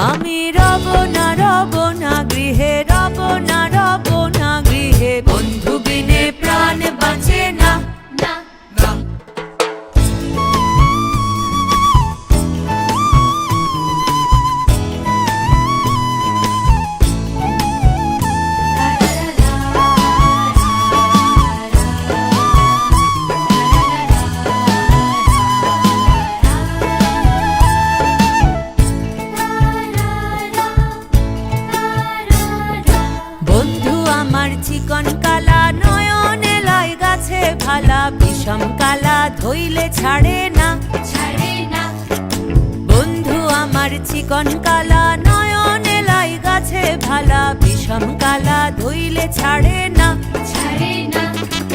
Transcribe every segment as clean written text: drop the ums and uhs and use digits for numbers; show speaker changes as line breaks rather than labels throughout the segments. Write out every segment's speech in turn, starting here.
আমি রব না গৃহে, রব না গৃহে, বন্ধু বিনে প্রাণ বাঁচে না। চিকন কালা নয়নে লাই গাছে ভালা, বিষম কালা ধইলে ছাড়ে না। বন্ধু আমার চিকন কালা নয়নে লাই গাছে ভালা, বিষম কালা ধইলে ছাড়ে না।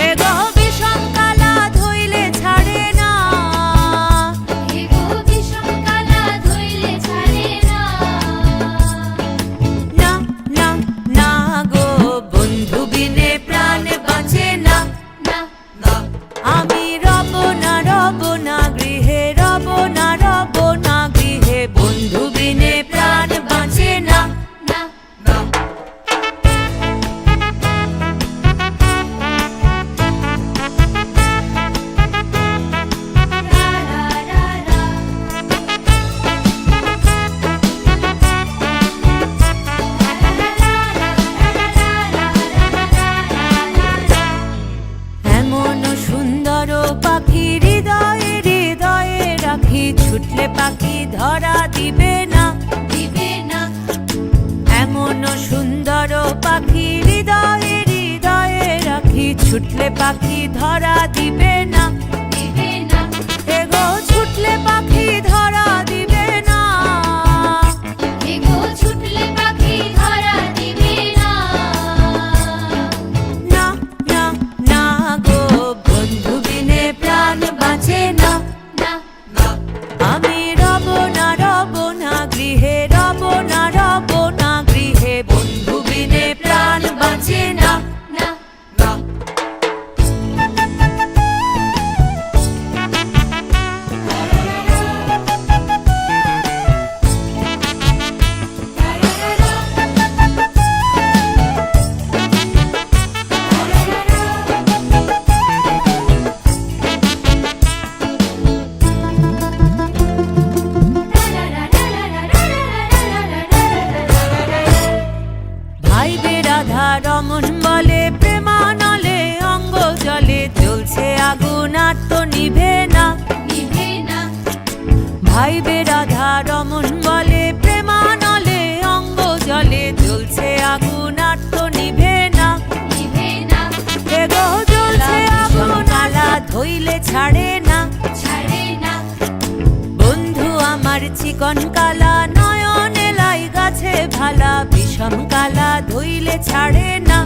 এগো বিষম কালা ধইলে ছাড়ে না। আমি রব না গৃহে, রব না গৃহে, বন্ধু বিনে প্রাণ বাঁচে না। পাখি হৃদয়ে হৃদয়ে রাখি, ছুটলে পাখি ধরা দিবে না। এমন সুন্দর পাখি হৃদয়ে হৃদয়ে রাখি, ছুটলে পাখি ধরা দিবে না। এগো ছুটলে পাখি ধরা দিবে না। না গো, বন্ধু বিনে প্রাণ বাঁচে না। আমি রব না গৃহে, রব না গৃহে, বন্ধু বিনে প্রাণ বাঁচে না। রাধা রমন বলে প্রেমানলে অঙ্গ জলে, জ্বলছে আগুন আর তো নিভে না। ভাইবে রাধা রমন বলে প্রেমানলে অঙ্গ জলে, জ্বলছে আগুন আর তো নিভে না। এগো জ্বলছে আগুন কালা ধইলে ছাড়ে না। বন্ধু আমার চিকন কালা নয়নে লাই গাছে ভালা, বিষম কালা ধইলে ছাড়ে না।